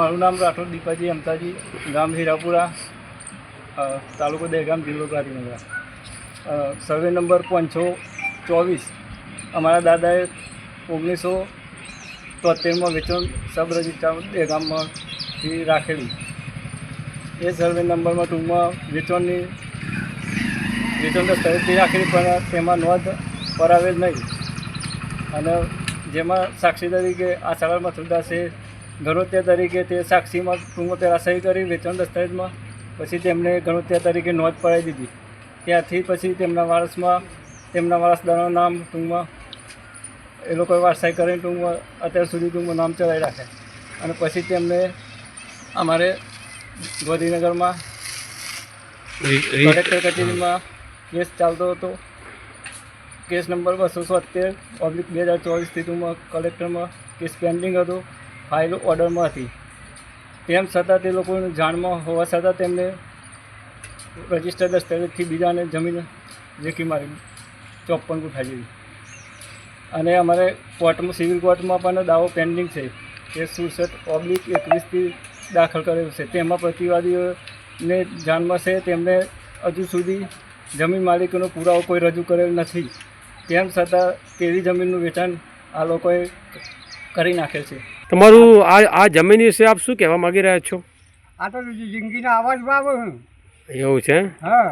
મારું નામ રાઠોડ દીપાજી અમતાજી, ગામ હીરાપુરા, તાલુકો દહેગામ, જિલ્લો ગાંધીનગર. Survey number 524. અમારા દાદાએ 1973માં વેચાણ સબ રજિસ્ટર દહેગામમાંથી રાખેલી. એ સર્વે નંબરમાં ટૂંકમાં વેચાણ દસ્તાવેજથી રાખેલી, પણ તેમાં નોંધ કરાવેલ નહીં. અને જેમાં સાક્ષી તરીકે આશાલાલ મથુરદાસે ગણોત્યા તરીકે તે સાક્ષીમાં ટૂંકમાં પહેલાં સહી કરી વેચાણ દસ્તાવેજમાં, પછી તેમને ગણોત્યા તરીકે નોંધ પડાવી દીધી. ત્યાંથી પછી તેમના વારસદારોનું નામ ટૂંકમાં એ લોકોએ વારસાઈ કરીને ટૂંકમાં અત્યાર સુધી ટૂંકમાં નામ ચલાવી રાખે. અને પછી તેમને અમારે ગાંધીનગરમાં કલેક્ટર કચેરીમાં કેસ ચાલતો હતો. કેસ નંબર 277/2024થી ટૂંકમાં કલેક્ટરમાં કેસ પેન્ડિંગ હતો, ફાઇલ ઓર્ડરમાં હતી. તેમ છતાં તે લોકોની જાણમાં હોવા છતાં તેમને રજિસ્ટર દસ્તાવેજથી બીજાને જમીન વેચી મારી 54 ગુઠા જેવી. અને અમારે કોર્ટમાં, સિવિલ કોર્ટમાં પણ દાવો પેન્ડિંગ છે. કેસ 67/21થી દાખલ કરેલું છે. તેમાં પ્રતિવાદીઓને જાણમાં છે તેમને હજુ સુધી જમીન માલિકીનો પુરાવો કોઈ રજૂ કરેલ નથી. તેમ છતાં તેવી જમીનનું વેચાણ આ લોકોએ કરી નાખેલ છે. તમારું આ જમીન વિશે આપ શું કહેવા માગી રહ્યા છો? આ તો જિંદગીના આવાજમાં આવે હું. એવું છે? હા,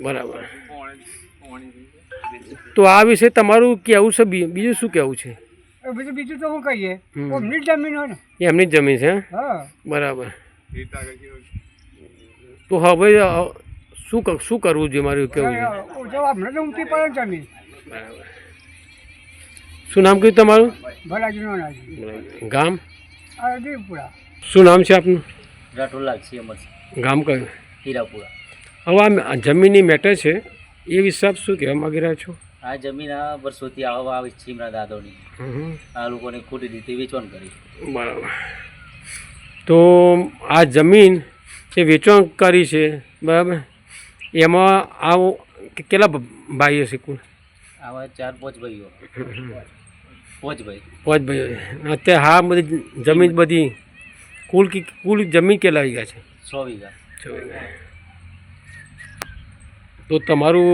બરાબર. તો આ વિશે તમારું કહેવું છે, બીજું શું કહેવું છે? બીજું તો હું કહીએ, એમની જ જમીન હોય ને. એમની જ જમીન છે? હા, બરાબર. તો હવે શું કરવું જોઈએ મારું કેવું છે? અમને તો ઊંચી પડે જમીન. બરાબર. શું નામ કહ્યું તમારું? ભલાજીનો ગામ? દેવપુરા. શું નામ છે આપનું? રાઠોડ લાગશે અમર. ગામ કયું? હીરાપુરા. હવે આ જમીનની મેટર છે એ વિશે આપ શું કહેવા માગી રહ્યા છો? આ જમીન આ વર્ષોથી આવવા આવી છે એમના દાદાની. આ લોકોને ખોટી રીતે વેચાણ કરી. બરાબર. તો આ જમીન જે વેચાણ કરી છે, બરાબર, એમાં આવો કેટલા ભાઈઓ છે કુલ? આવા 4-5 ભાઈઓ. 5 ભાઈ. અત્યારે હા બધી જમીન બધી કુલ જમીન કેટલા વીઘા છે? 100 વીઘા. 6 વીઘા. તો તમારું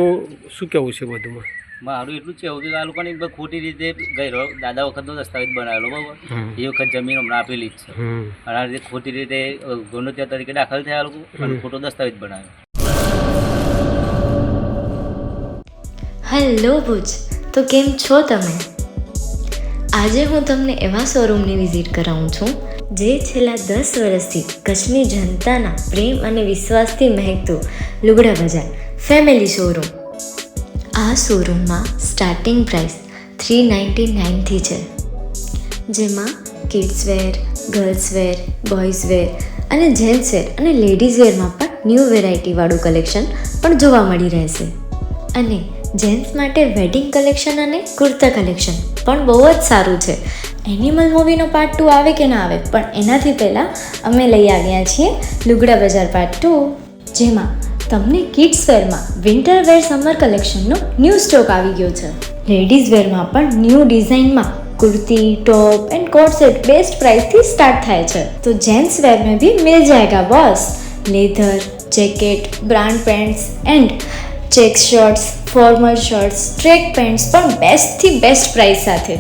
શું કહેવું છે બધુંમાં? મારું એટલું જ કહેવું કે આ લોકોની ખોટી રીતે ગયો દાદા વખતનો દસ્તાવેજ બનાવેલો, બરાબર, એ વખત જમીન હમણાં આપેલી જ છે. અને આ રીતે ખોટી રીતે ગુણોત્તર તરીકે દાખલ થયા લોકો અને ખોટો દસ્તાવેજ બનાવ્યો. હેલો ભુજ, તો કેમ છો તમે? આજે હું તમને એવા શોરૂમની વિઝિટ કરાવું છું જે છેલ્લા 10 વર્ષથી કચ્છની જનતાના પ્રેમ અને વિશ્વાસથી મહેકતું લુગડા બજાર ફેમિલી શોરૂમ. આ શોરૂમમાં સ્ટાર્ટિંગ પ્રાઇસ 399થી છે, જેમાં kids wear, girls wear, boys wear અને જેન્ટ્સ વેર અને લેડીઝ વેરમાં પણ ન્યૂ વેરાયટીવાળું કલેક્શન પણ જોવા મળી રહેશે. અને જેન્ટ્સ માટે વેડિંગ કલેક્શન અને કુર્તા કલેક્શન પણ બહુ જ સારું છે. એનિમલ મૂવીનો પાર્ટ 2 આવે કે ના આવે, પણ એનાથી પહેલાં અમે લઈ આવ્યા છીએ લુગડા બજાર પાર્ટ 2, જેમાં તમને કિડ્સ વેરમાં વિન્ટર વેર સમર કલેક્શનનો ન્યૂ સ્ટોક આવી ગયો છે. લેડીઝ વેરમાં પણ ન્યૂ ડિઝાઇનમાં kurti, top and coat set best price थी स्टार्ट थाय छे. तो जेंट्स वेर में भी मिल जाएगा boss. Leather, jacket, brand pants and check shirts, formal shirts, track pants पर बेस्ट थी बेस्ट प्राइस साथे.